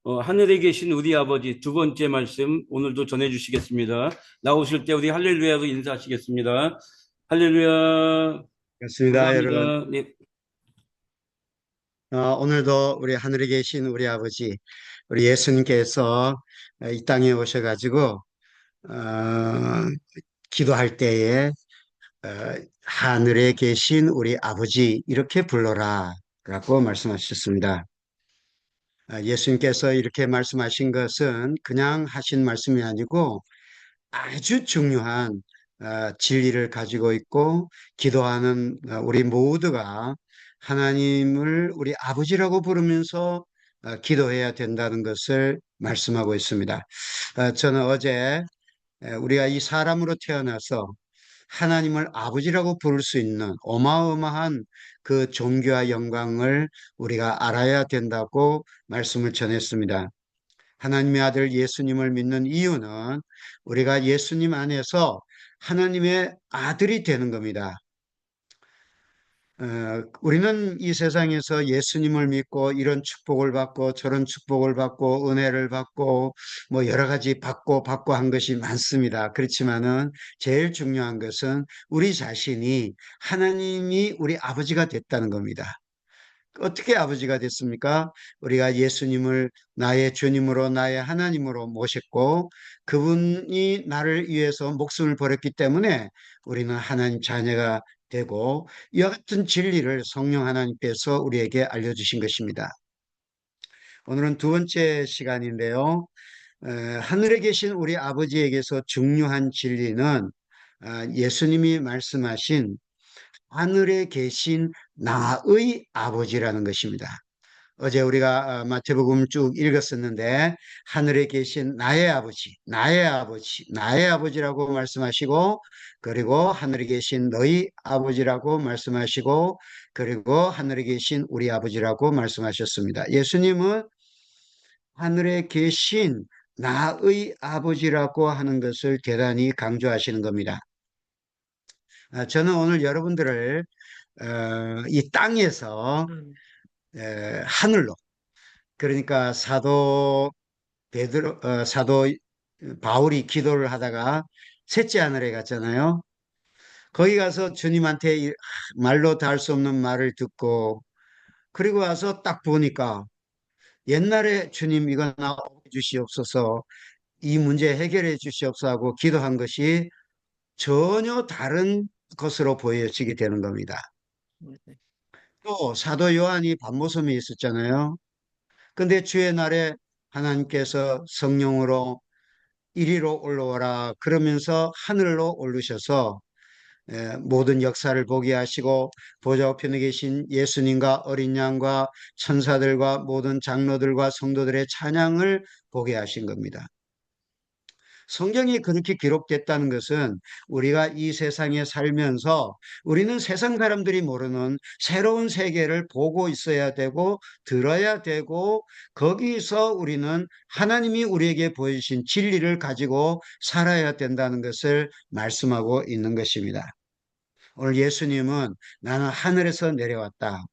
하늘에 계신 우리 아버지 두 번째 말씀 오늘도 전해 주시겠습니다. 나오실 때 우리 할렐루야로 인사하시겠습니다. 할렐루야. 반갑습니다, 여러분. 감사합니다. 네. 오늘도 우리 하늘에 계신 우리 아버지, 우리 예수님께서 이 땅에 오셔가지고, 기도할 때에, 어, 하늘에 계신 우리 아버지, 이렇게 불러라. 라고 말씀하셨습니다. 예수님께서 이렇게 말씀하신 것은 그냥 하신 말씀이 아니고 아주 중요한 진리를 가지고 있고 기도하는 우리 모두가 하나님을 우리 아버지라고 부르면서 기도해야 된다는 것을 말씀하고 있습니다. 저는 어제 우리가 이 사람으로 태어나서 하나님을 아버지라고 부를 수 있는 어마어마한 그 존귀와 영광을 우리가 알아야 된다고 말씀을 전했습니다. 하나님의 아들 예수님을 믿는 이유는 우리가 예수님 안에서 하나님의 아들이 되는 겁니다. 우리는 이 세상에서 예수님을 믿고 이런 축복을 받고 저런 축복을 받고 은혜를 받고 뭐 여러 가지 받고 한 것이 많습니다. 그렇지만은 제일 중요한 것은 우리 자신이 하나님이 우리 아버지가 됐다는 겁니다. 어떻게 아버지가 됐습니까? 우리가 예수님을 나의 주님으로 나의 하나님으로 모셨고 그분이 나를 위해서 목숨을 버렸기 때문에 우리는 하나님 자녀가 되고 이와 같은 진리를 성령 하나님께서 우리에게 알려주신 것입니다. 오늘은 두 번째 시간인데요. 하늘에 계신 우리 아버지에게서 중요한 진리는 예수님이 말씀하신 하늘에 계신 나의 아버지라는 것입니다. 어제 우리가 마태복음 쭉 읽었었는데 하늘에 계신 나의 아버지, 나의 아버지, 나의 아버지라고 말씀하시고 그리고 하늘에 계신 너희 아버지라고 말씀하시고 그리고 하늘에 계신 우리 아버지라고 말씀하셨습니다. 예수님은 하늘에 계신 나의 아버지라고 하는 것을 대단히 강조하시는 겁니다. 저는 오늘 여러분들을 이 땅에서 하늘로 그러니까 사도 바울이 기도를 하다가 셋째 하늘에 갔잖아요. 거기 가서 주님한테 말로 다 할 수 없는 말을 듣고 그리고 와서 딱 보니까 옛날에 주님 이거 나 주시옵소서 이 문제 해결해 주시옵소서 하고 기도한 것이 전혀 다른 것으로 보여지게 되는 겁니다. 또 사도 요한이 밤모섬에 있었잖아요. 근데 주의 날에 하나님께서 성령으로 이리로 올라오라 그러면서 하늘로 오르셔서 모든 역사를 보게 하시고 보좌 우편에 계신 예수님과 어린 양과 천사들과 모든 장로들과 성도들의 찬양을 보게 하신 겁니다. 성경이 그렇게 기록됐다는 것은 우리가 이 세상에 살면서 우리는 세상 사람들이 모르는 새로운 세계를 보고 있어야 되고 들어야 되고 거기서 우리는 하나님이 우리에게 보여주신 진리를 가지고 살아야 된다는 것을 말씀하고 있는 것입니다. 오늘 예수님은 나는 하늘에서 내려왔다.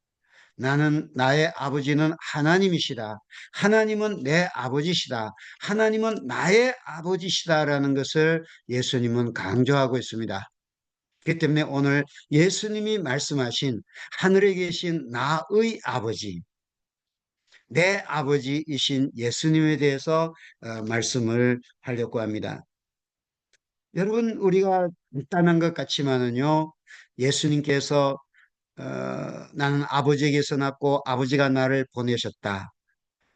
나의 아버지는 하나님이시다. 하나님은 내 아버지시다. 하나님은 나의 아버지시다라는 것을 예수님은 강조하고 있습니다. 그렇기 때문에 오늘 예수님이 말씀하신 하늘에 계신 나의 아버지, 내 아버지이신 예수님에 대해서 말씀을 하려고 합니다. 여러분, 우리가 간단한 것 같지만은요, 예수님께서 나는 아버지에게서 났고 아버지가 나를 보내셨다.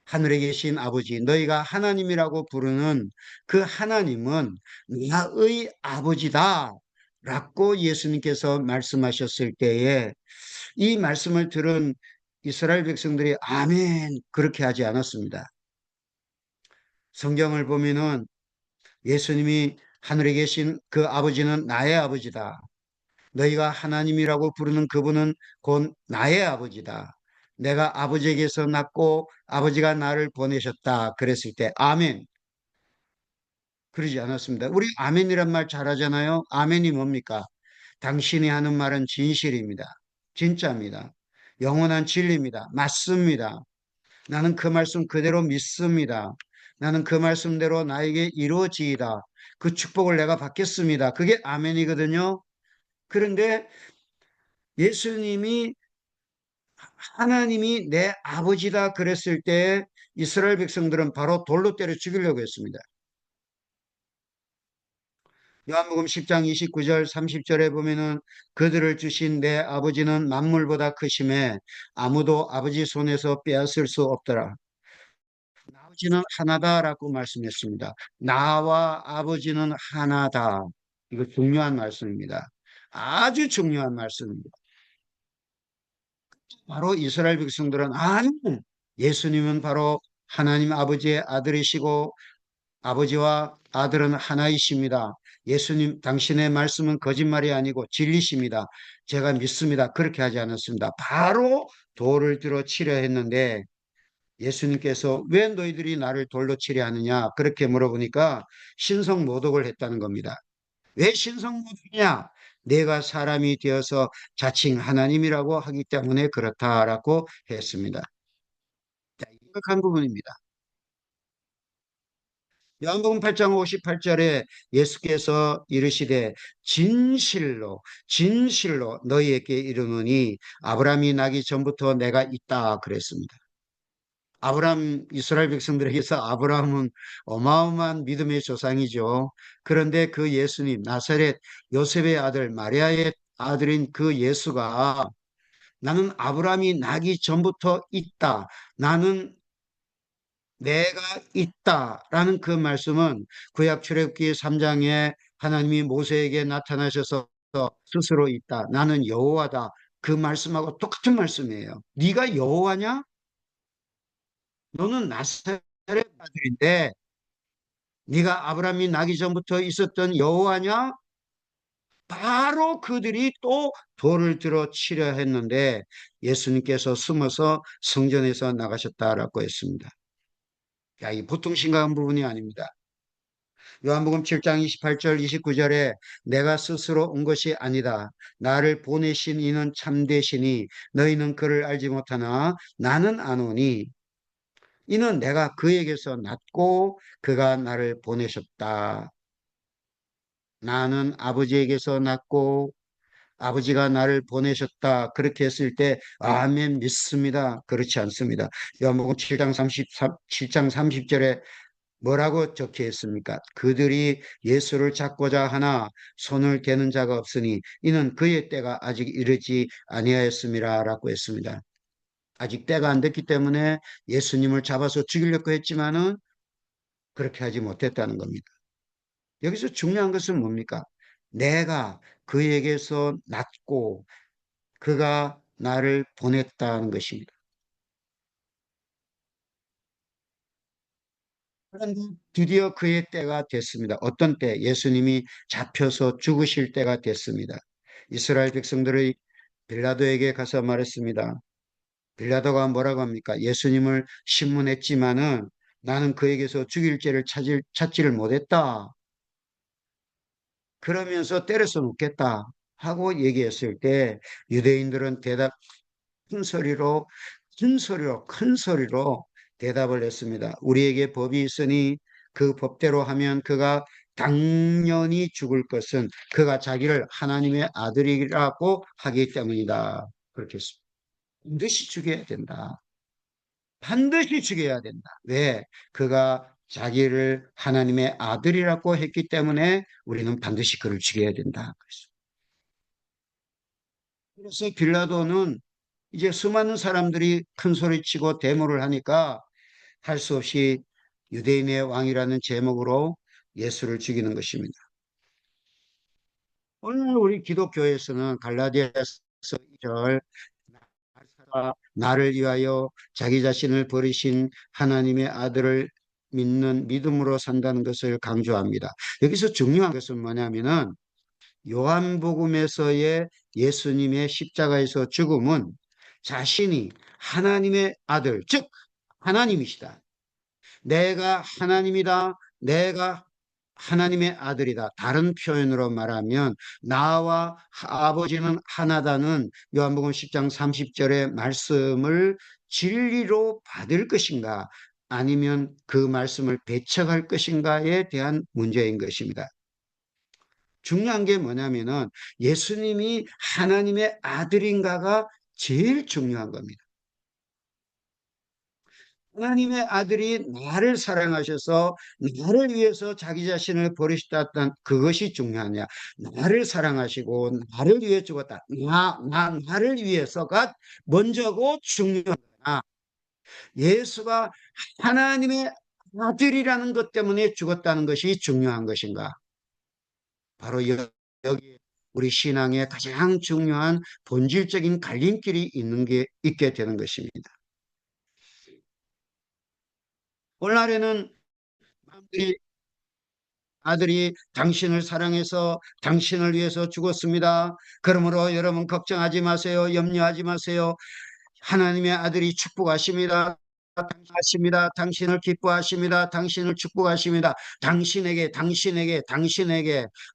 하늘에 계신 아버지, 너희가 하나님이라고 부르는 그 하나님은 나의 아버지다. 라고 예수님께서 말씀하셨을 때에 이 말씀을 들은 이스라엘 백성들이 아멘 그렇게 하지 않았습니다. 성경을 보면은 예수님이 하늘에 계신 그 아버지는 나의 아버지다. 너희가 하나님이라고 부르는 그분은 곧 나의 아버지다. 내가 아버지에게서 났고 아버지가 나를 보내셨다. 그랬을 때 아멘. 그러지 않았습니다. 우리 아멘이란 말 잘하잖아요. 아멘이 뭡니까? 당신이 하는 말은 진실입니다. 진짜입니다. 영원한 진리입니다. 맞습니다. 나는 그 말씀 그대로 믿습니다. 나는 그 말씀대로 나에게 이루어지이다. 그 축복을 내가 받겠습니다. 그게 아멘이거든요. 그런데 예수님이 하나님이 내 아버지다 그랬을 때 이스라엘 백성들은 바로 돌로 때려 죽이려고 했습니다. 요한복음 10장 29절 30절에 보면은 그들을 주신 내 아버지는 만물보다 크심에 아무도 아버지 손에서 빼앗을 수 없더라. 아버지는 하나다라고 말씀했습니다. 나와 아버지는 하나다. 이거 중요한 말씀입니다. 아주 중요한 말씀입니다. 바로 이스라엘 백성들은 아니, 예수님은 바로 하나님 아버지의 아들이시고 아버지와 아들은 하나이십니다. 예수님, 당신의 말씀은 거짓말이 아니고 진리십니다. 제가 믿습니다. 그렇게 하지 않았습니다. 바로 돌을 들어 치려 했는데 예수님께서 왜 너희들이 나를 돌로 치려 하느냐? 그렇게 물어보니까 신성모독을 했다는 겁니다. 왜 신성모독이냐? 내가 사람이 되어서 자칭 하나님이라고 하기 때문에 그렇다라고 했습니다. 자, 심각한 부분입니다. 요한복음 8장 58절에 예수께서 이르시되 진실로 진실로 너희에게 이르노니 아브라함이 나기 전부터 내가 있다 그랬습니다. 아브라함 이스라엘 백성들에게서 아브라함은 어마어마한 믿음의 조상이죠. 그런데 그 예수님 나사렛 요셉의 아들 마리아의 아들인 그 예수가 나는 아브라함이 나기 전부터 있다. 나는 내가 있다라는 그 말씀은 구약 출애굽기 3장에 하나님이 모세에게 나타나셔서 스스로 있다. 나는 여호와다. 그 말씀하고 똑같은 말씀이에요. 네가 여호와냐? 너는 나사렛 아들인데 네가 아브라함이 나기 전부터 있었던 여호와냐? 바로 그들이 또 돌을 들어 치려 했는데 예수님께서 숨어서 성전에서 나가셨다라고 했습니다. 야, 이 보통 심각한 부분이 아닙니다. 요한복음 7장 28절 29절에 내가 스스로 온 것이 아니다. 나를 보내신 이는 참되시니 너희는 그를 알지 못하나 나는 아노니 이는 내가 그에게서 났고 그가 나를 보내셨다. 나는 아버지에게서 났고 아버지가 나를 보내셨다. 그렇게 했을 때 아멘 믿습니다. 그렇지 않습니다. 요한복음 7장 7장 30절에 뭐라고 적혀 있습니까? 그들이 예수를 잡고자 하나 손을 대는 자가 없으니 이는 그의 때가 아직 이르지 아니하였음이라라고 했습니다. 아직 때가 안 됐기 때문에 예수님을 잡아서 죽이려고 했지만은 그렇게 하지 못했다는 겁니다. 여기서 중요한 것은 뭡니까? 내가 그에게서 낳고 그가 나를 보냈다는 것입니다. 그런데 드디어 그의 때가 됐습니다. 어떤 때? 예수님이 잡혀서 죽으실 때가 됐습니다. 이스라엘 백성들의 빌라도에게 가서 말했습니다. 빌라도가 뭐라고 합니까? 예수님을 신문했지만은 나는 그에게서 죽일 죄를 찾지를 못했다. 그러면서 때려서 눕겠다 하고 얘기했을 때 유대인들은 큰 소리로 큰 소리로 대답을 했습니다. 우리에게 법이 있으니 그 법대로 하면 그가 당연히 죽을 것은 그가 자기를 하나님의 아들이라고 하기 때문이다. 그렇게 했습니다. 반드시 죽여야 된다. 반드시 죽여야 된다. 왜? 그가 자기를 하나님의 아들이라고 했기 때문에 우리는 반드시 그를 죽여야 된다. 그래서 빌라도는 이제 수많은 사람들이 큰 소리치고 데모를 하니까 할 수 없이 유대인의 왕이라는 제목으로 예수를 죽이는 것입니다. 오늘 우리 기독교에서는 갈라디아서 2절 나를 위하여 자기 자신을 버리신 하나님의 아들을 믿는 믿음으로 산다는 것을 강조합니다. 여기서 중요한 것은 뭐냐면은 요한복음에서의 예수님의 십자가에서 죽음은 자신이 하나님의 아들, 즉 하나님이시다. 내가 하나님이다. 내가 하나님의 아들이다. 다른 표현으로 말하면 나와 아버지는 하나다는 요한복음 10장 30절의 말씀을 진리로 받을 것인가 아니면 그 말씀을 배척할 것인가에 대한 문제인 것입니다. 중요한 게 뭐냐면은 예수님이 하나님의 아들인가가 제일 중요한 겁니다. 하나님의 아들이 나를 사랑하셔서 나를 위해서 자기 자신을 버리셨다는 그것이 중요하냐? 나를 사랑하시고 나를 위해 죽었다. 나를 위해서가 먼저고 중요하다. 예수가 하나님의 아들이라는 것 때문에 죽었다는 것이 중요한 것인가? 바로 여기 우리 신앙의 가장 중요한 본질적인 갈림길이 있게 되는 것입니다. 오늘날에는 아들이 당신을 사랑해서 당신을 위해서 죽었습니다. 그러므로 여러분 걱정하지 마세요. 염려하지 마세요. 하나님의 아들이 축복하십니다. 하십니다. 당신을 기뻐하십니다. 당신을 축복하십니다. 당신에게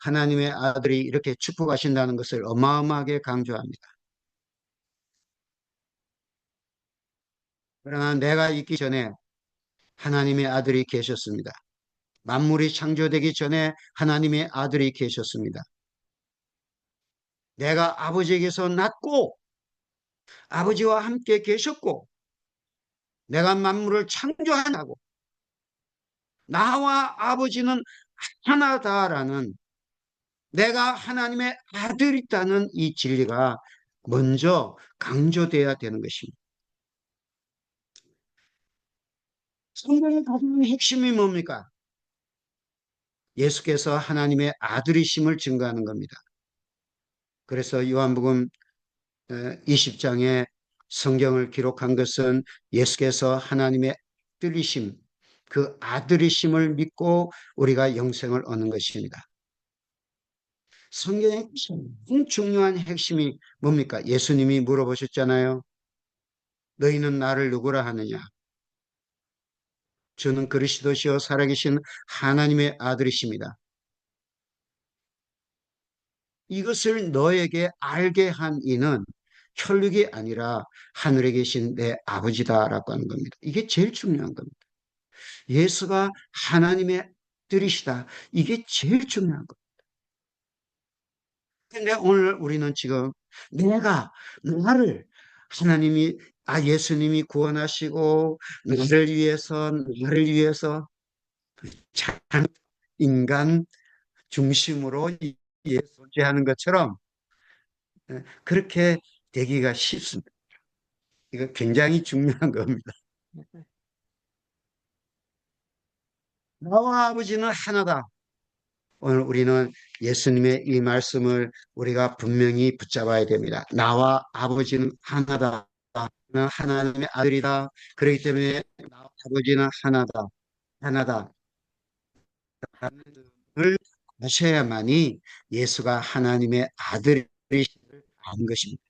하나님의 아들이 이렇게 축복하신다는 것을 어마어마하게 강조합니다. 그러나 내가 있기 전에 하나님의 아들이 계셨습니다. 만물이 창조되기 전에 하나님의 아들이 계셨습니다. 내가 아버지에게서 났고 아버지와 함께 계셨고 내가 만물을 창조하고 나와 아버지는 하나다라는 내가 하나님의 아들이다는 이 진리가 먼저 강조돼야 되는 것입니다. 성경의 가장 핵심이 뭡니까? 예수께서 하나님의 아들이심을 증거하는 겁니다. 그래서 요한복음 20장에 성경을 기록한 것은 예수께서 하나님의 아들이심, 그 아들이심을 믿고 우리가 영생을 얻는 것입니다. 성경의 가장 중요한 핵심이 뭡니까? 예수님이 물어보셨잖아요. 너희는 나를 누구라 하느냐? 저는 그리스도시요 살아계신 하나님의 아들이십니다. 이것을 너에게 알게 한 이는 혈육이 아니라 하늘에 계신 내 아버지다라고 하는 겁니다. 이게 제일 중요한 겁니다. 예수가 하나님의 아들이시다. 이게 제일 중요한 겁니다. 근데 오늘 우리는 지금 나를 하나님이 예수님이 구원하시고 나를 위해서 참 인간 중심으로 예수하는 것처럼 그렇게 되기가 쉽습니다. 이거 굉장히 중요한 겁니다. 나와 아버지는 하나다. 오늘 우리는 예수님의 이 말씀을 우리가 분명히 붙잡아야 됩니다. 나와 아버지는 하나다. 나는 하나님의 아들이다. 그렇기 때문에 나와 아버지는 하나다. 을 아셔야만이 예수가 하나님의 아들이심을 아는 것입니다.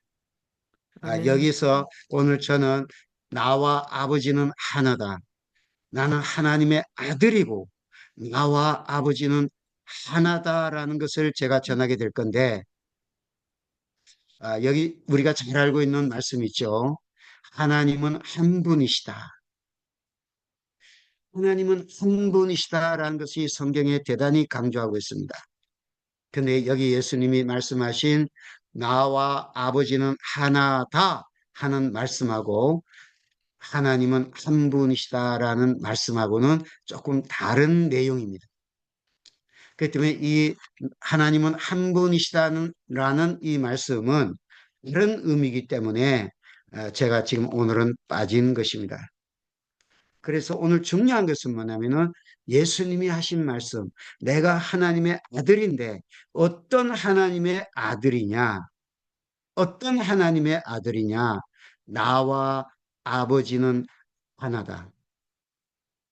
여기서 오늘 저는 나와 아버지는 하나다. 나는 하나님의 아들이고 나와 아버지는 하나다라는 것을 제가 전하게 될 건데 여기 우리가 잘 알고 있는 말씀 있죠. 하나님은 한 분이시다. 하나님은 한 분이시다라는 것이 성경에 대단히 강조하고 있습니다. 근데 여기 예수님이 말씀하신 나와 아버지는 하나다 하는 말씀하고 하나님은 한 분이시다라는 말씀하고는 조금 다른 내용입니다. 그렇기 때문에 이 하나님은 한 분이시다는 이 말씀은 이런 의미이기 때문에 제가 지금 오늘은 빠진 것입니다. 그래서 오늘 중요한 것은 뭐냐면은 예수님이 하신 말씀, 내가 하나님의 아들인데 어떤 하나님의 아들이냐? 어떤 하나님의 아들이냐? 나와 아버지는 하나다.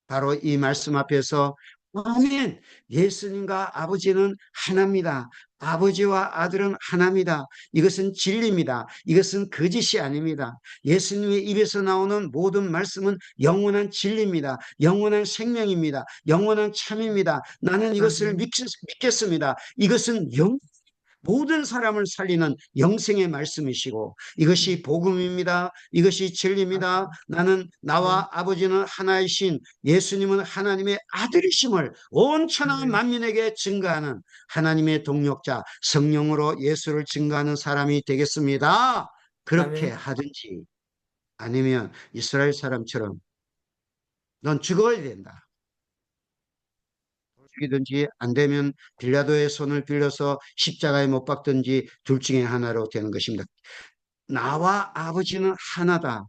바로 이 말씀 앞에서 아멘. 예수님과 아버지는 하나입니다. 아버지와 아들은 하나입니다. 이것은 진리입니다. 이것은 거짓이 아닙니다. 예수님의 입에서 나오는 모든 말씀은 영원한 진리입니다. 영원한 생명입니다. 영원한 참입니다. 나는 이것을 믿겠습니다. 이것은 모든 사람을 살리는 영생의 말씀이시고 이것이 복음입니다. 이것이 진리입니다. 나는 나와 아버지는 하나이신 예수님은 하나님의 아들이심을 온 천하 만민에게 증거하는 하나님의 동력자 성령으로 예수를 증거하는 사람이 되겠습니다. 그렇게 아멘. 하든지 아니면 이스라엘 사람처럼 넌 죽어야 된다. 죽이든지 안 되면 빌라도의 손을 빌려서 십자가에 못 박든지 둘 중에 하나로 되는 것입니다. 나와 아버지는 하나다.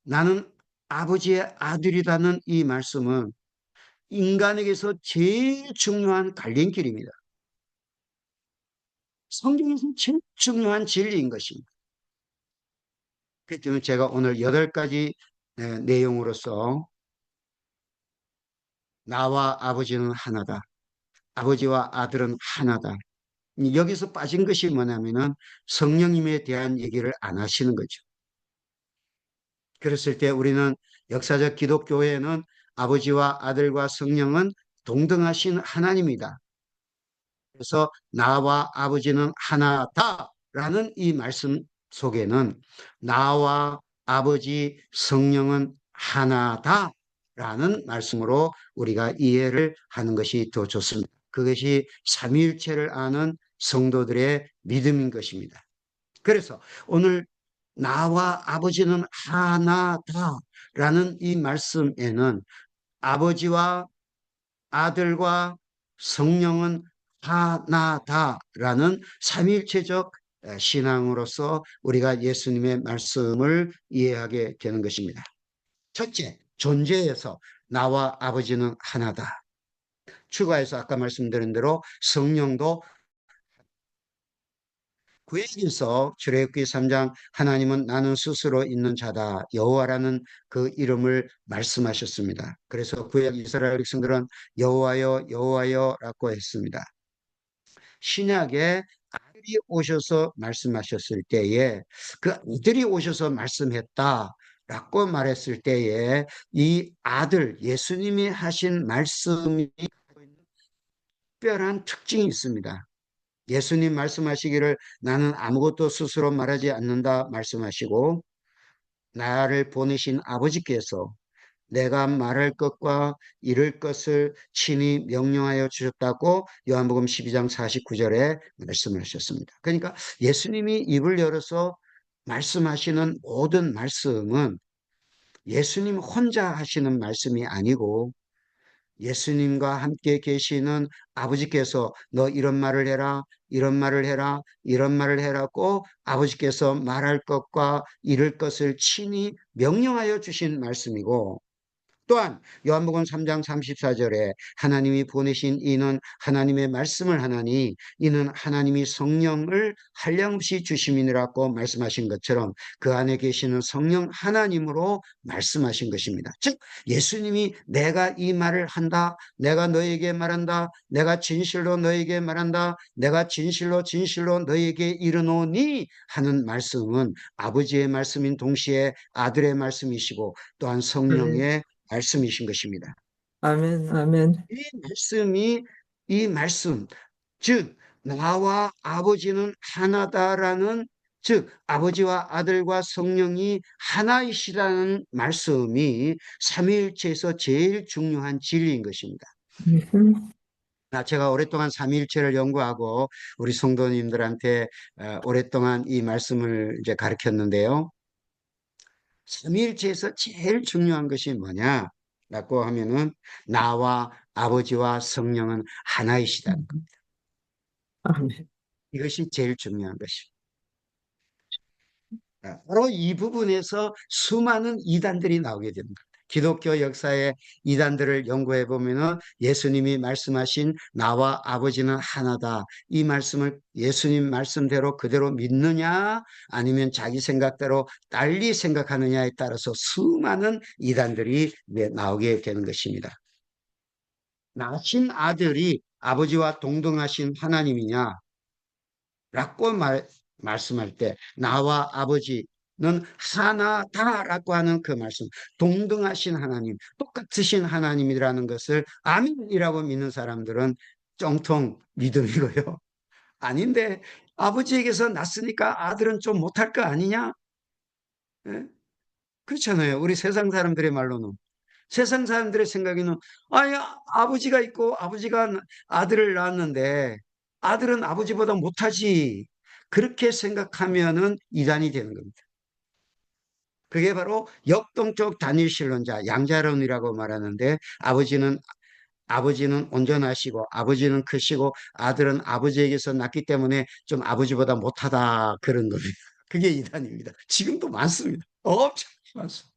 나는 아버지의 아들이라는 이 말씀은 인간에게서 제일 중요한 갈림길입니다. 성경에서 제일 중요한 진리인 것입니다. 그렇기 때문에 제가 오늘 8가지 내용으로서 나와 아버지는 하나다. 아버지와 아들은 하나다. 여기서 빠진 것이 뭐냐면은 성령님에 대한 얘기를 안 하시는 거죠. 그랬을 때 우리는 역사적 기독교회는 아버지와 아들과 성령은 동등하신 하나님이다. 그래서 나와 아버지는 하나다라는 이 말씀 속에는 나와 아버지 성령은 하나다라는 말씀으로 우리가 이해를 하는 것이 더 좋습니다. 그것이 삼위일체를 아는 성도들의 믿음인 것입니다. 그래서 오늘 나와 아버지는 하나다라는 이 말씀에는 아버지와 아들과 성령은 하나다라는 삼위일체적 신앙으로서 우리가 예수님의 말씀을 이해하게 되는 것입니다. 첫째, 존재에서 나와 아버지는 하나다. 추가해서 아까 말씀드린 대로 성령도 구약에서 출애굽기 3장 하나님은 나는 스스로 있는 자다 여호와라는 그 이름을 말씀하셨습니다. 그래서 구약 이스라엘 백성들은 여호와여 여호와여라고 했습니다. 신약에 아들이 오셔서 말씀하셨을 때에 그 아들이 오셔서 말씀했다라고 말했을 때에 이 아들 예수님이 하신 말씀이 특별한 특징이 있습니다. 예수님 말씀하시기를 나는 아무것도 스스로 말하지 않는다 말씀하시고 나를 보내신 아버지께서 내가 말할 것과 이룰 것을 친히 명령하여 주셨다고 요한복음 12장 49절에 말씀을 하셨습니다. 그러니까 예수님이 입을 열어서 말씀하시는 모든 말씀은 예수님 혼자 하시는 말씀이 아니고 예수님과 함께 계시는 아버지께서 너 이런 말을 해라, 이런 말을 해라, 이런 말을 해라고 아버지께서 말할 것과 이룰 것을 친히 명령하여 주신 말씀이고 또한 요한복음 3장 34절에 하나님이 보내신 이는 하나님의 말씀을 하나니 이는 하나님이 성령을 한량없이 주심이니라고 말씀하신 것처럼 그 안에 계시는 성령 하나님으로 말씀하신 것입니다. 즉 예수님이 내가 이 말을 한다, 내가 너에게 말한다, 내가 진실로 너에게 말한다, 내가 진실로 진실로 너에게 이르노니 하는 말씀은 아버지의 말씀인 동시에 아들의 말씀이시고 또한 성령의 말씀이신 것입니다. 아멘. 아멘. 이 말씀, 즉 나와 아버지는 하나다라는 즉 아버지와 아들과 성령이 하나이시라는 말씀이 삼위일체에서 제일 중요한 진리인 것입니다. 제가 오랫동안 삼위일체를 연구하고 우리 성도님들한테 오랫동안 이 말씀을 이제 가르쳤는데요. 삼위일체에서 제일 중요한 것이 뭐냐라고 하면은 나와 아버지와 성령은 하나이시다는 겁니다. 아멘. 이것이 제일 중요한 것입니다. 바로 이 부분에서 수많은 이단들이 나오게 됩니다. 기독교 역사의 이단들을 연구해 보면은 예수님이 말씀하신 나와 아버지는 하나다. 이 말씀을 예수님 말씀대로 그대로 믿느냐 아니면 자기 생각대로 달리 생각하느냐에 따라서 수많은 이단들이 나오게 되는 것입니다. 나신 아들이 아버지와 동등하신 하나님이냐? 라고 말씀할 때 나와 아버지는 하나다라고 하는 그 말씀 동등하신 하나님 똑같으신 하나님이라는 것을 아멘이라고 믿는 사람들은 정통 믿음이고요. 아닌데 아버지에게서 났으니까 아들은 좀 못할 거 아니냐? 예? 그렇잖아요. 우리 세상 사람들의 말로는. 세상 사람들의 생각에는 아니 아버지가 있고 아버지가 아들을 낳았는데 아들은 아버지보다 못하지. 그렇게 생각하면은 이단이 되는 겁니다. 그게 바로 역동적 단일신론자, 양자론이라고 말하는데 아버지는 온전하시고 아버지는 크시고 아들은 아버지에게서 났기 때문에 좀 아버지보다 못하다 그런 겁니다. 그게 이단입니다. 지금도 많습니다. 엄청 많습니다.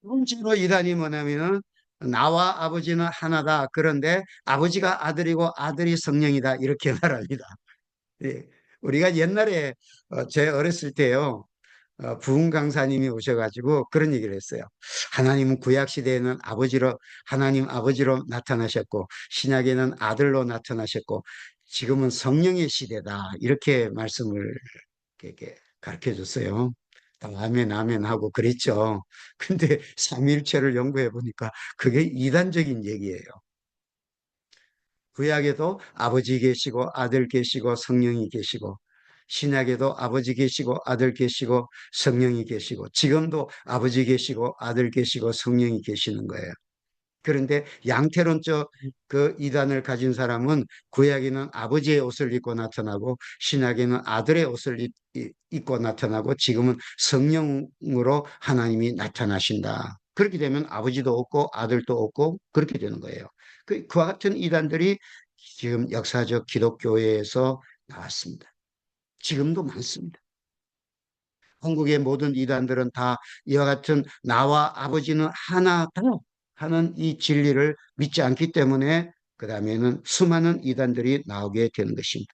두 번째로 이단이 뭐냐면은 나와 아버지는 하나다. 그런데 아버지가 아들이고 아들이 성령이다. 이렇게 말합니다. 예. 우리가 옛날에 제 어렸을 때요. 부흥 강사님이 오셔가지고 그런 얘기를 했어요. 하나님은 구약 시대에는 하나님 아버지로 나타나셨고 신약에는 아들로 나타나셨고 지금은 성령의 시대다. 이렇게 말씀을 이렇게 가르쳐 줬어요. 아멘, 아멘 하고 그랬죠. 근데 삼위일체를 연구해 보니까 그게 이단적인 얘기예요. 구약에도 아버지 계시고 아들 계시고 성령이 계시고 신약에도 아버지 계시고 아들 계시고 성령이 계시고 지금도 아버지 계시고 아들 계시고 성령이 계시는 거예요. 그런데 양태론적 그 이단을 가진 사람은 구약에는 아버지의 옷을 입고 나타나고 신약에는 아들의 옷을 입고 나타나고 지금은 성령으로 하나님이 나타나신다. 그렇게 되면 아버지도 없고 아들도 없고 그렇게 되는 거예요. 그와 같은 이단들이 지금 역사적 기독교회에서 나왔습니다. 지금도 많습니다. 한국의 모든 이단들은 다 이와 같은 나와 아버지는 하나다 하는 이 진리를 믿지 않기 때문에 그 다음에는 수많은 이단들이 나오게 되는 것입니다.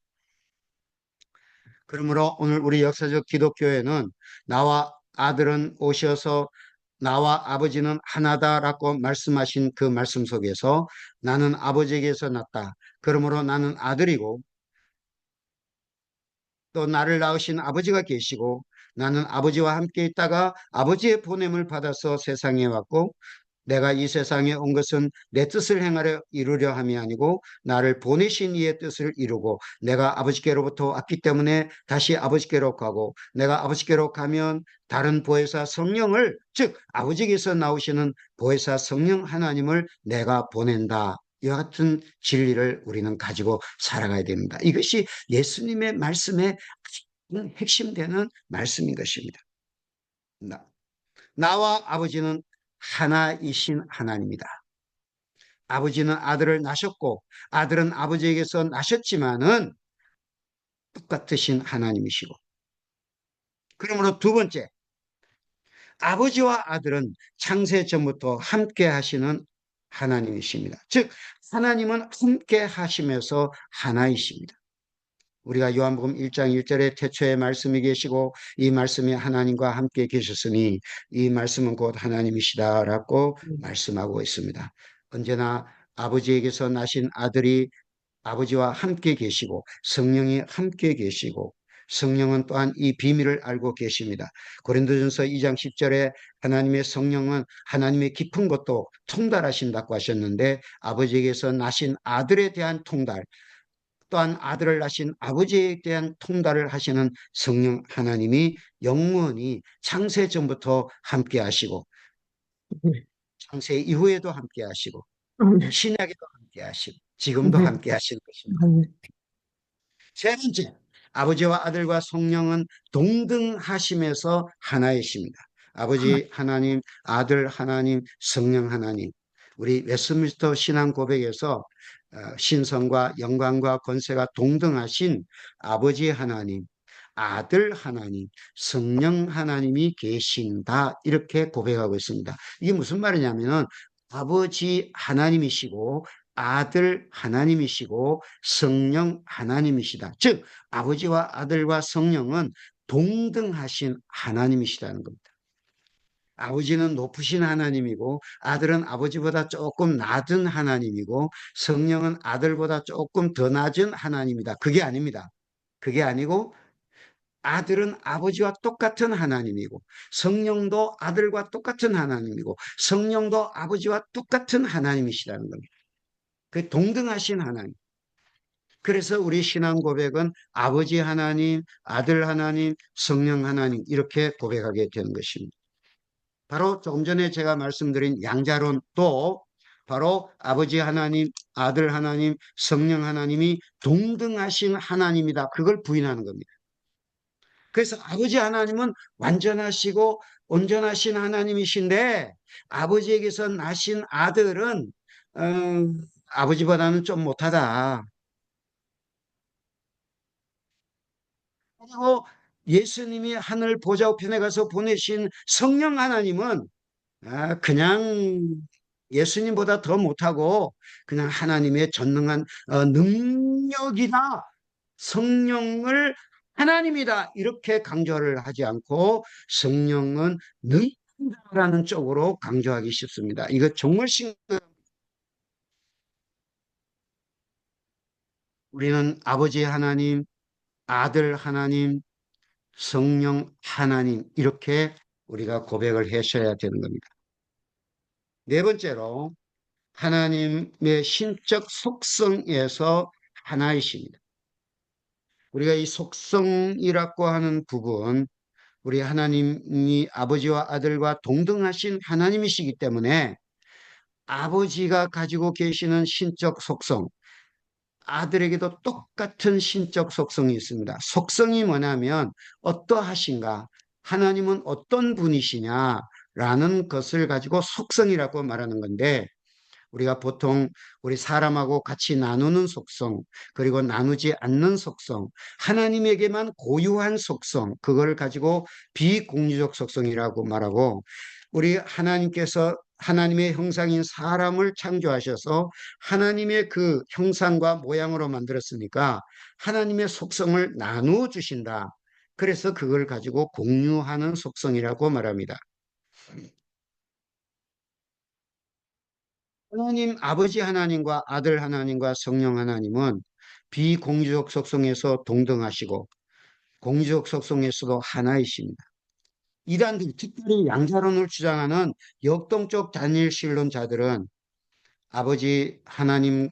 그러므로 오늘 우리 역사적 기독교회는 나와 아들은 오셔서 나와 아버지는 하나다라고 말씀하신 그 말씀 속에서 나는 아버지에게서 났다. 그러므로 나는 아들이고 또 나를 낳으신 아버지가 계시고 나는 아버지와 함께 있다가 아버지의 보냄을 받아서 세상에 왔고 내가 이 세상에 온 것은 내 뜻을 행하려 이루려 함이 아니고 나를 보내신 이의 뜻을 이루고 내가 아버지께로부터 왔기 때문에 다시 아버지께로 가고 내가 아버지께로 가면 다른 보혜사 성령을 즉 아버지께서 나오시는 보혜사 성령 하나님을 내가 보낸다. 이와 같은 진리를 우리는 가지고 살아가야 됩니다. 이것이 예수님의 말씀의 핵심되는 말씀인 것입니다. 나와 아버지는 하나이신 하나님이다. 아버지는 아들을 낳으셨고 아들은 아버지에게서 낳으셨지만은 똑같으신 하나님이시고 그러므로 두 번째 아버지와 아들은 창세 전부터 함께 하시는 하나님이십니다. 즉 하나님은 함께 하시면서 하나이십니다. 우리가 요한복음 1장 1절에 태초에 말씀이 계시고 이 말씀이 하나님과 함께 계셨으니 이 말씀은 곧 하나님이시다라고 말씀하고 있습니다. 언제나 아버지에게서 나신 아들이 아버지와 함께 계시고 성령이 함께 계시고 성령은 또한 이 비밀을 알고 계십니다. 고린도전서 2장 10절에 하나님의 성령은 하나님의 깊은 것도 통달하신다고 하셨는데 아버지에게서 나신 아들에 대한 통달 또한 아들을 낳으신 아버지에 대한 통달을 하시는 성령 하나님이 영원히 창세 전부터 함께 하시고 네. 창세 이후에도 함께 하시고 아멘. 신약에도 함께 하시고 지금도 아멘. 함께 하시는 것입니다. 아멘. 세 번째, 아버지와 아들과 성령은 동등하심에서 하나이십니다. 아버지 하나님, 아들 하나님, 성령 하나님. 우리 웨스트민스터 신앙 고백에서 신성과 영광과 권세가 동등하신 아버지 하나님, 아들 하나님, 성령 하나님이 계신다. 이렇게 고백하고 있습니다. 이게 무슨 말이냐면은 아버지 하나님이시고 아들 하나님이시고 성령 하나님이시다. 즉 아버지와 아들과 성령은 동등하신 하나님이시다는 겁니다. 아버지는 높으신 하나님이고 아들은 아버지보다 조금 낮은 하나님이고 성령은 아들보다 조금 더 낮은 하나님이다. 그게 아닙니다. 그게 아니고 아들은 아버지와 똑같은 하나님이고 성령도 아들과 똑같은 하나님이고 성령도 아버지와 똑같은 하나님이시라는 겁니다. 그 동등하신 하나님. 그래서 우리 신앙 고백은 아버지 하나님, 아들 하나님, 성령 하나님 이렇게 고백하게 되는 것입니다. 바로 조금 전에 제가 말씀드린 양자론도 바로 아버지 하나님, 아들 하나님, 성령 하나님이 동등하신 하나님이다. 그걸 부인하는 겁니다. 그래서 아버지 하나님은 완전하시고 온전하신 하나님이신데 아버지에게서 나신 아들은 어, 아버지보다는 좀 못하다. 그리고 예수님이 하늘 보좌 우편에 가서 보내신 성령 하나님은 그냥 예수님보다 더 못하고 그냥 하나님의 전능한 능력이다. 성령을 하나님이다. 이렇게 강조를 하지 않고 성령은 능력이라는 쪽으로 강조하기 쉽습니다. 이거 정말 우리는 아버지 하나님, 아들 하나님, 성령 하나님 이렇게 우리가 고백을 하셔야 되는 겁니다. 네 번째로 하나님의 신적 속성에서 하나이십니다. 우리가 이 속성이라고 하는 부분, 우리 하나님이 아버지와 아들과 동등하신 하나님이시기 때문에 아버지가 가지고 계시는 신적 속성, 아들에게도 똑같은 신적 속성이 있습니다. 속성이 뭐냐면 어떠하신가, 하나님은 어떤 분이시냐라는 것을 가지고 속성이라고 말하는 건데 우리가 보통 우리 사람하고 같이 나누는 속성, 그리고 나누지 않는 속성, 하나님에게만 고유한 속성, 그걸 가지고 비공유적 속성이라고 말하고, 우리 하나님께서 하나님의 형상인 사람을 창조하셔서 하나님의 그 형상과 모양으로 만들었으니까 하나님의 속성을 나누어 주신다. 그래서 그걸 가지고 공유하는 속성이라고 말합니다. 하나님, 아버지 하나님과 아들 하나님과 성령 하나님은 비공유적 속성에서 동등하시고 공유적 속성에서도 하나이십니다. 이단들, 특별히 양자론을 주장하는 역동적 단일신론자들은 아버지 하나님,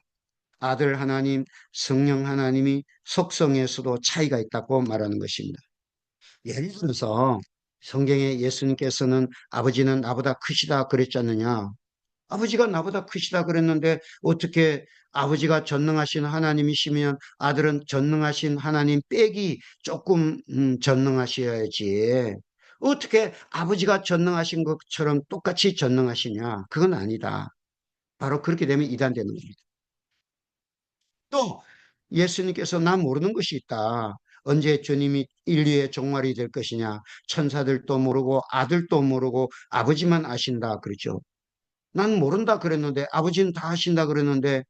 아들 하나님, 성령 하나님이 속성에서도 차이가 있다고 말하는 것입니다. 예를 들어서 성경에 예수님께서는 아버지는 나보다 크시다 그랬지 않느냐. 아버지가 나보다 크시다 그랬는데 어떻게 아버지가 전능하신 하나님이시면 아들은 전능하신 하나님 빼기 조금 전능하셔야지. 어떻게 아버지가 전능하신 것처럼 똑같이 전능하시냐? 그건 아니다. 바로 그렇게 되면 이단되는 겁니다. 또 예수님께서 나 모르는 것이 있다. 언제 주님이 인류의 종말이 될 것이냐? 천사들도 모르고 아들도 모르고 아버지만 아신다. 그러죠. 난 모른다 그랬는데 아버지는 다 아신다 그랬는데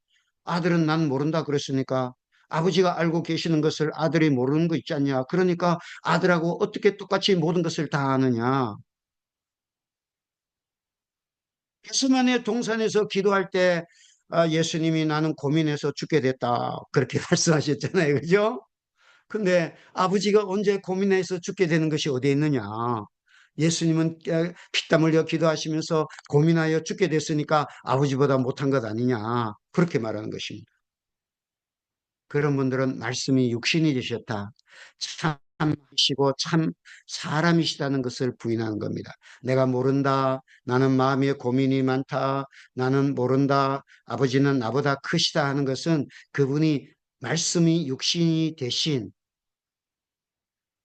아들은 난 모른다 그랬으니까 아버지가 알고 계시는 것을 아들이 모르는 거 있지 않냐. 그러니까 아들하고 어떻게 똑같이 모든 것을 다 아느냐. 겟세마네 동산에서 기도할 때 예수님이 나는 고민해서 죽게 됐다. 그렇게 말씀하셨잖아요. 그죠? 근데 아버지가 언제 고민해서 죽게 되는 것이 어디에 있느냐. 예수님은 피땀 흘려 기도하시면서 고민하여 죽게 됐으니까 아버지보다 못한 것 아니냐. 그렇게 말하는 그런 분들은 말씀이 육신이 되셨다. 참이시고 참 사람이시다는 것을 부인하는 겁니다. 내가 모른다. 나는 마음에 고민이 많다. 나는 모른다. 아버지는 나보다 크시다 하는 것은 그분이 말씀이 육신이 되신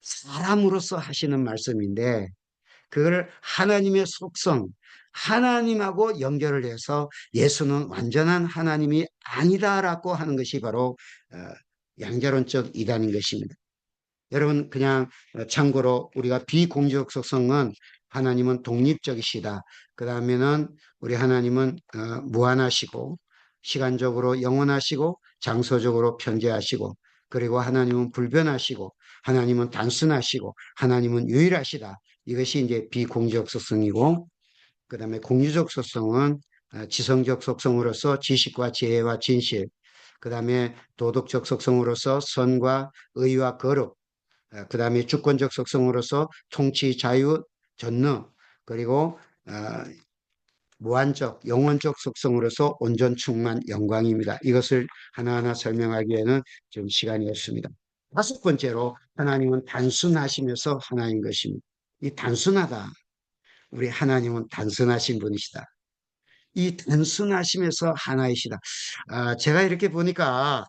사람으로서 하시는 말씀인데 그걸 하나님의 속성, 하나님하고 연결을 해서 예수는 완전한 하나님이 아니다라고 하는 것이 바로 양자론적 이단인 것입니다. 여러분 그냥 참고로 우리가 비공적 속성은 하나님은 독립적이시다. 그 다음에는 우리 하나님은 무한하시고 시간적으로 영원하시고 장소적으로 편재하시고 그리고 하나님은 불변하시고 하나님은 단순하시고 하나님은 유일하시다. 이것이 이제 비공적 속성이고 그 다음에 공유적 속성은 지성적 속성으로서 지식과 지혜와 진실 그 다음에 도덕적 속성으로서 선과 의와 거룩 그 다음에 주권적 속성으로서 통치, 자유, 전능, 그리고 무한적, 영원적 속성으로서 온전 충만 영광입니다. 이것을 하나하나 설명하기에는 좀 시간이 없습니다. 다섯 번째로 하나님은 단순하시면서 하나인 것입니다. 이 단순하다. 우리 하나님은 단순하신 분이시다. 이 단순하심에서 하나이시다. 제가 이렇게 보니까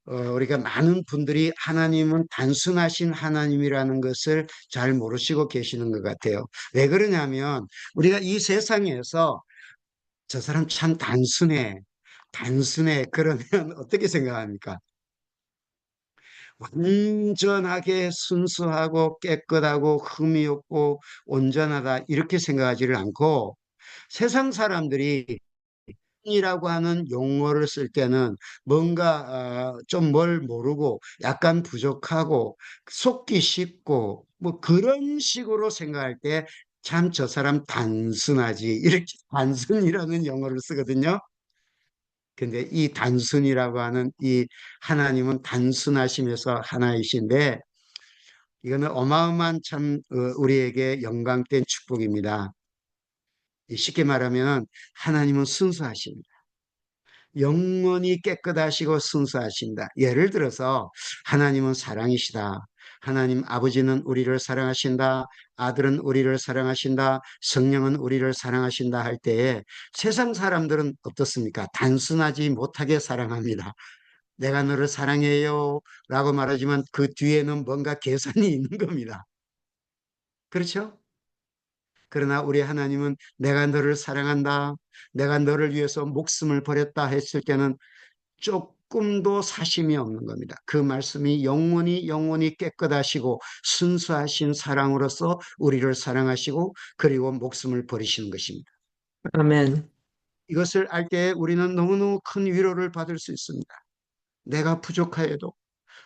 우리가 많은 분들이 하나님은 단순하신 하나님이라는 것을 잘 모르시고 계시는 것 같아요. 왜 그러냐면 우리가 이 세상에서 저 사람 참 단순해. 단순해. 그러면 어떻게 생각합니까? 완전하게 순수하고 깨끗하고 흠이 없고 온전하다. 이렇게 생각하지를 않고 세상 사람들이 이라고 하는 용어를 쓸 때는 뭔가 좀 뭘 모르고 약간 부족하고 속기 쉽고 뭐 그런 식으로 생각할 때 참 저 사람 단순하지 이렇게 단순이라는 용어를 쓰거든요. 근데 이 단순이라고 하는 이 하나님은 단순하심에서 하나이신데 이거는 어마어마한 참 우리에게 영광된 축복입니다. 쉽게 말하면 하나님은 순수하십니다. 영원히 깨끗하시고 순수하신다. 예를 들어서 하나님은 사랑이시다. 하나님 아버지는 우리를 사랑하신다. 아들은 우리를 사랑하신다. 성령은 우리를 사랑하신다 할 때에 세상 사람들은 어떻습니까? 단순하지 못하게 사랑합니다. 내가 너를 사랑해요 라고 말하지만 그 뒤에는 뭔가 계산이 있는 겁니다. 그렇죠? 그러나 우리 하나님은 내가 너를 사랑한다. 내가 너를 위해서 목숨을 버렸다 했을 때는 조금도 사심이 없는 겁니다. 그 말씀이 영원히 깨끗하시고 순수하신 사랑으로서 우리를 사랑하시고 그리고 목숨을 버리시는 것입니다. 아멘. 이것을 알 때 우리는 너무너무 큰 위로를 받을 수 있습니다. 내가 부족하여도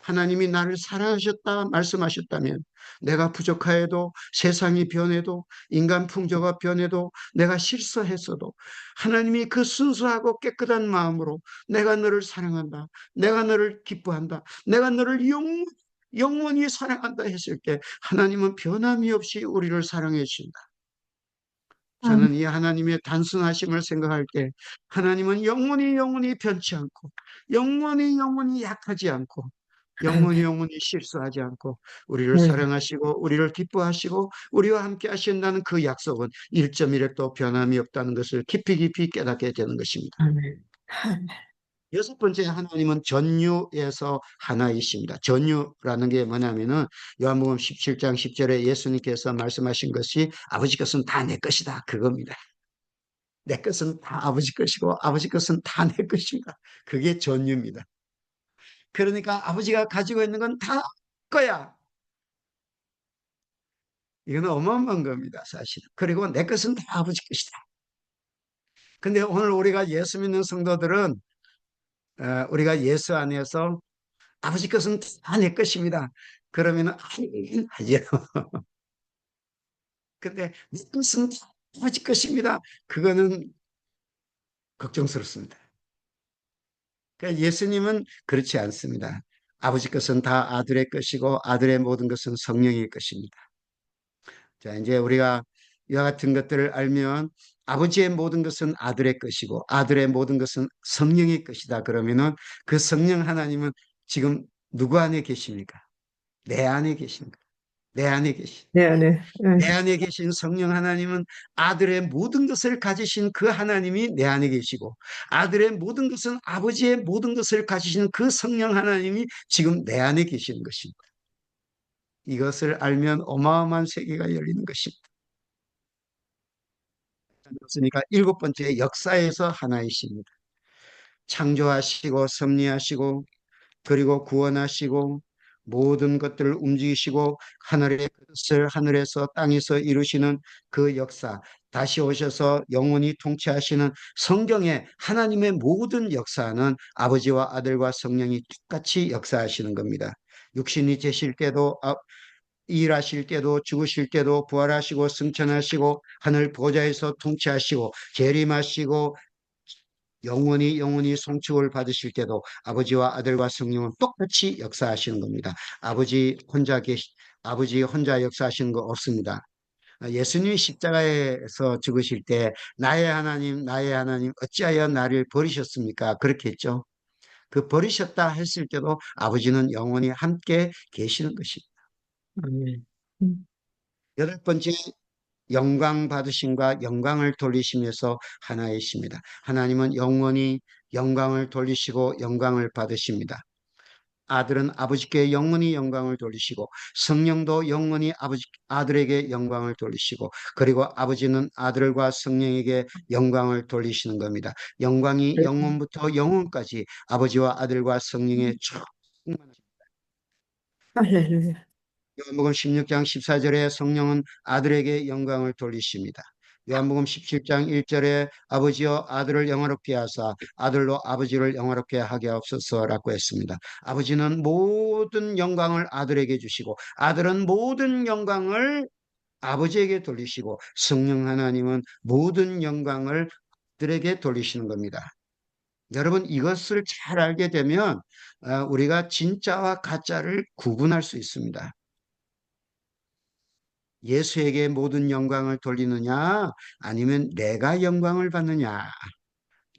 하나님이 나를 사랑하셨다 말씀하셨다면 내가 부족하여도 세상이 변해도 인간 풍조가 변해도 내가 실수했어도 하나님이 그 순수하고 깨끗한 마음으로 내가 너를 사랑한다. 내가 너를 기뻐한다. 내가 너를 영원히 사랑한다 했을 때 하나님은 변함이 없이 우리를 사랑해 주신다. 저는 이 하나님의 단순하심을 생각할 때 하나님은 영원히 변치 않고 영원히 약하지 않고 영원히 실수하지 않고 우리를 아멘. 사랑하시고 우리를 기뻐하시고 우리와 함께 하신다는 그 약속은 1.1획도 변함이 없다는 것을 깊이 깨닫게 되는 것입니다. 아멘. 여섯 번째 하나님은 전유에서 하나이십니다. 전유라는 게 뭐냐면은 요한복음 17장 10절에 예수님께서 말씀하신 것이 아버지 것은 다 내 것이다. 그겁니다. 내 것은 다 아버지 것이고 아버지 것은 다 내 것입니다. 그게 전유입니다. 그러니까 아버지가 가지고 있는 건 다 거야. 이거는 어마어마한 겁니다, 사실은. 그리고 내 것은 다 아버지 것이다. 근데 오늘 우리가 예수 믿는 성도들은 우리가 예수 안에서 아버지 것은 다 내 것입니다. 그러면은 아멘 하죠. 근데 내 것은 다 아버지 것입니다. 그거는 걱정스럽습니다. 그러니까 예수님은 그렇지 않습니다. 아버지 것은 다 아들의 것이고 아들의 모든 것은 성령의 것입니다. 자, 이제 우리가 이와 같은 것들을 알면 아버지의 모든 것은 아들의 것이고 아들의 모든 것은 성령의 것이다. 그러면은 그 성령 하나님은 지금 누구 안에 계십니까? 내 안에 계십니까? 내 안에 계신. 네, 네. 내 안에 계신 성령 하나님은 아들의 모든 것을 가지신 그 하나님이 내 안에 계시고 아들의 모든 것은 아버지의 모든 것을 가지신 그 성령 하나님이 지금 내 안에 계시는 것입니다. 이것을 알면 어마어마한 세계가 열리는 것입니다. 그러니까 일곱 번째 역사에서 하나이십니다. 창조하시고 섭리하시고 그리고 구원하시고 모든 것들을 움직이시고 하늘의 그릇을 하늘에서 땅에서 이루시는 그 역사, 다시 오셔서 영원히 통치하시는 성경의 하나님의 모든 역사는 아버지와 아들과 성령이 똑같이 역사하시는 겁니다. 육신이 되실 때도 일하실 때도 죽으실 때도 부활하시고 승천하시고 하늘 보좌에서 통치하시고 재림하시고 영원히 송축을 받으실 때도 아버지와 아들과 성령은 똑같이 역사하시는 겁니다. 아버지 혼자 역사하시는 거 없습니다. 예수님이 십자가에서 죽으실 때 나의 하나님 어찌하여 나를 버리셨습니까? 그렇게 했죠. 그 버리셨다 했을 때도 아버지는 영원히 함께 계시는 것입니다. 아멘. 여덟 번째, 영광 받으심과 영광을 돌리시면서 하나이십니다. 하나님은 영원히 영광을 돌리시고 영광을 받으십니다. 아들은 아버지께 영원히 영광을 돌리시고 성령도 영원히 아들에게 영광을 돌리시고 그리고 아버지는 아들과 성령에게 영광을 돌리시는 겁니다. 영광이 영원부터 영원까지 아버지와 아들과 성령의 충만한 할렐루야. 요한복음 16장 14절에 성령은 아들에게 영광을 돌리십니다. 요한복음 17장 1절에 아버지여 아들을 영화롭게 하사 아들로 아버지를 영화롭게 하게 하옵소서라고 했습니다. 아버지는 모든 영광을 아들에게 주시고 아들은 모든 영광을 아버지에게 돌리시고 성령 하나님은 모든 영광을 아들에게 돌리시는 겁니다. 여러분 이것을 잘 알게 되면 우리가 진짜와 가짜를 구분할 수 있습니다. 예수에게 모든 영광을 돌리느냐, 아니면 내가 영광을 받느냐.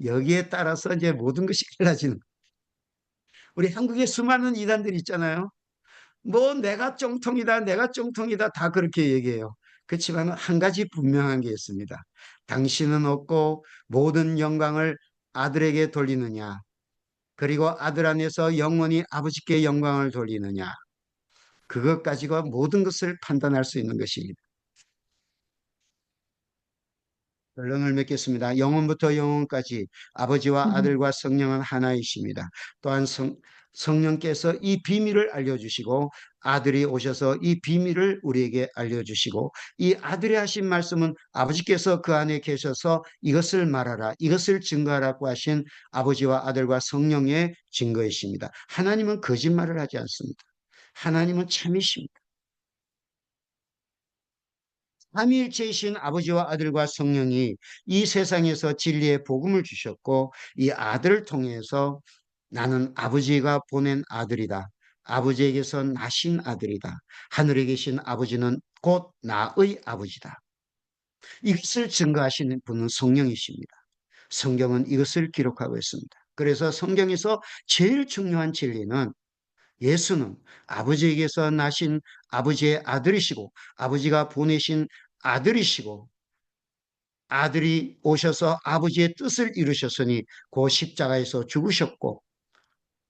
여기에 따라서 이제 모든 것이 달라지는. 우리 한국에 수많은 이단들이 있잖아요. 뭐 내가 정통이다, 내가 정통이다 다 그렇게 얘기해요. 그렇지만 한 가지 분명한 게 있습니다. 당신은 없고 모든 영광을 아들에게 돌리느냐, 그리고 아들 안에서 영원히 아버지께 영광을 돌리느냐. 그것 가지고 모든 것을 판단할 수 있는 것입니다. 결론을 맺겠습니다. 영원부터 영원까지 아버지와 아들과 성령은 하나이십니다. 또한 성령께서 이 비밀을 알려주시고 아들이 오셔서 이 비밀을 우리에게 알려주시고 이 아들이 하신 말씀은 아버지께서 그 안에 계셔서 이것을 말하라, 이것을 증거하라고 하신 아버지와 아들과 성령의 증거이십니다. 하나님은 거짓말을 하지 않습니다. 하나님은 참이십니다. 삼위일체이신 아버지와 아들과 성령이 이 세상에서 진리의 복음을 주셨고 이 아들을 통해서 나는 아버지가 보낸 아들이다. 아버지에게서 나신 아들이다. 하늘에 계신 아버지는 곧 나의 아버지다. 이것을 증거하시는 분은 성령이십니다. 성경은 이것을 기록하고 있습니다. 그래서 성경에서 제일 중요한 진리는 예수는 아버지에게서 나신 아버지의 아들이시고 아버지가 보내신 아들이시고 아들이 오셔서 아버지의 뜻을 이루셨으니 그 십자가에서 죽으셨고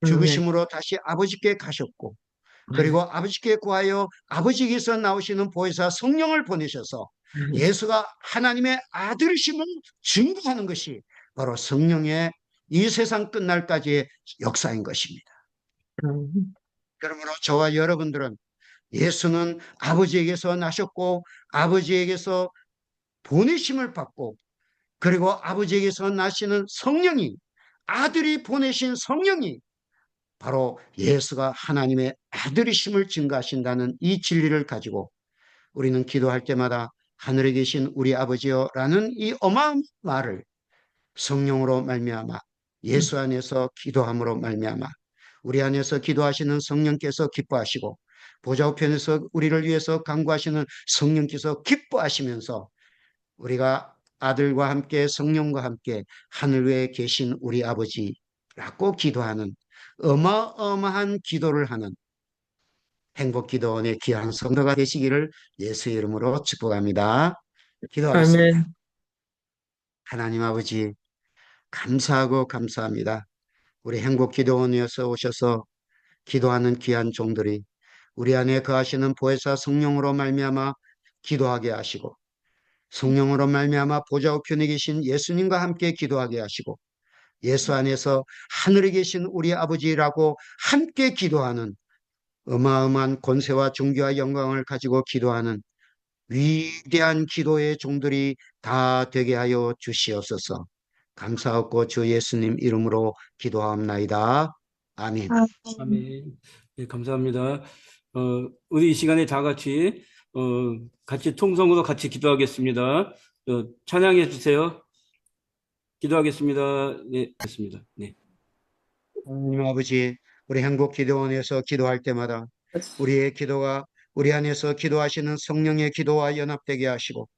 아멘. 죽으심으로 다시 아버지께 가셨고 아멘. 그리고 아버지께 구하여 아버지께서 나오시는 보혜사 성령을 보내셔서 예수가 하나님의 아들이심을 증거하는 것이 바로 성령의 이 세상 끝날까지의 역사인 것입니다. 아멘. 그러므로 저와 여러분들은 예수는 아버지에게서 나셨고 아버지에게서 보내심을 받고 그리고 아버지에게서 나시는 성령이 아들이 보내신 성령이 바로 예수가 하나님의 아들이심을 증거하신다는 이 진리를 가지고 우리는 기도할 때마다 하늘에 계신 우리 아버지여라는 이 어마어마한 말을 성령으로 말미암아 예수 안에서 기도함으로 말미암아 우리 안에서 기도하시는 성령께서 기뻐하시고 보좌 우편에서 우리를 위해서 간구하시는 성령께서 기뻐하시면서 우리가 아들과 함께 성령과 함께 하늘 위에 계신 우리 아버지라고 기도하는 어마어마한 기도를 하는 행복기도원의 귀한 성도가 되시기를 예수의 이름으로 축복합니다. 기도하겠습니다. 아멘. 하나님 아버지 감사하고 감사합니다. 우리 행복기도원에서 오셔서 기도하는 귀한 종들이 우리 안에 거하시는 보혜사 성령으로 말미암아 기도하게 하시고 성령으로 말미암아 보좌 우편에 계신 예수님과 함께 기도하게 하시고 예수 안에서 하늘에 계신 우리 아버지라고 함께 기도하는 어마어마한 권세와 존귀와 영광을 가지고 기도하는 위대한 기도의 종들이 다 되게 하여 주시옵소서. 감사하고 주 예수님 이름으로 기도하옵나이다. 아멘. 아멘. 네, 감사합니다. 우리 이 시간에 다 같이, 같이 통성으로 같이 기도하겠습니다. 찬양해 주세요. 기도하겠습니다. 네, 됐습니다. 네. 하나님 아버지, 우리 행복기도원에서 기도할 때마다 우리의 기도가 우리 안에서 기도하시는 성령의 기도와 연합되게 하시고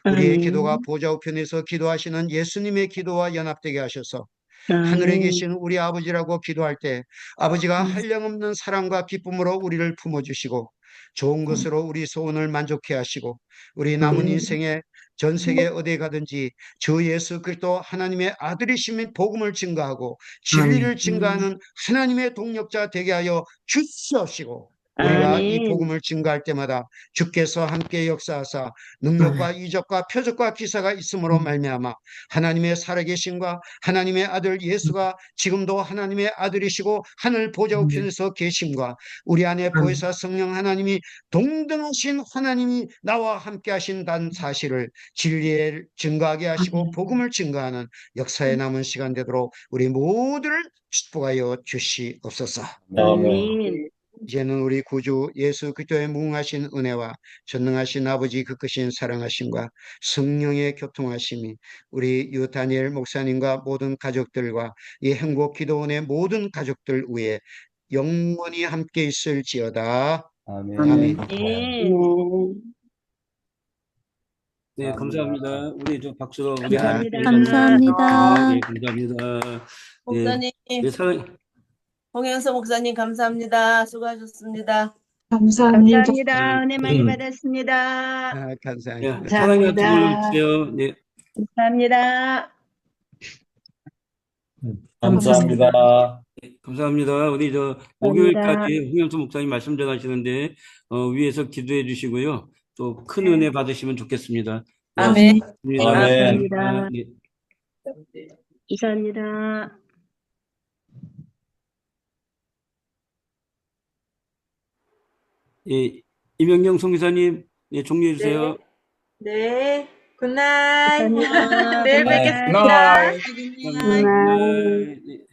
우리의 기도가 보좌 우편에서 기도하시는 예수님의 기도와 연합되게 하셔서 하늘에 계신 우리 아버지라고 기도할 때 아버지가 한량없는 사랑과 기쁨으로 우리를 품어주시고 좋은 것으로 우리 소원을 만족해 하시고 우리 남은 인생에 전 세계 어디에 가든지 주 예수 그리스도 하나님의 아들이심인 복음을 증거하고 진리를 증거하는 하나님의 동력자 되게 하여 주시옵시고 우리가 이 복음을 증거할 때마다 주께서 함께 역사하사 능력과 이적과 표적과 기사가 있음으로 말미암아 하나님의 살아계심과 하나님의 아들 예수가 지금도 하나님의 아들이시고 하늘 보좌 우편에서 계심과 우리 안에 보혜사 성령 하나님이 동등하신 하나님이 나와 함께 하신다는 사실을 진리에 증거하게 하시고 복음을 증거하는 역사에 남은 시간 되도록 우리 모두를 축복하여 주시옵소서. 아멘. 이제는 우리 구주 예수 그리스도의 무궁하신 은혜와 전능하신 아버지 그 크신 사랑하심과 성령의 교통하심이 우리 유다니엘 목사님과 모든 가족들과 이 행복기도원의 모든 가족들 위에 영원히 함께 있을지어다. 아멘. 네, 감사합니다. 우리 좀 박수로 우리 감사합니다. 감사합니다. 네, 감사합니다. 네, 목사님, 네, 사랑, 홍영서 목사님 감사합니다. 수고하셨습니다. 감사합니다. 감사합니다. 은혜 많이 음. 받았습니다. 네, 감사합니다. 사랑의 감사합니다. 기도를 주세요. 네, 감사합니다. 감사합니다. 감사합니다. 우리 저 목요일까지 홍영수 목사님 말씀 전하시는데 위에서 기도해 주시고요. 또 큰 은혜 받으시면 좋겠습니다. 네, 아멘. 감사합니다. 아멘. 감사합니다. 네. 감사합니다. 예, 이명경 송기사님, 예, 종료해 주세요. 네. 굿나잇. 감사합니다. 내일 굿나잇. 뵙겠습니다. 굿나잇. 굿나잇. 네.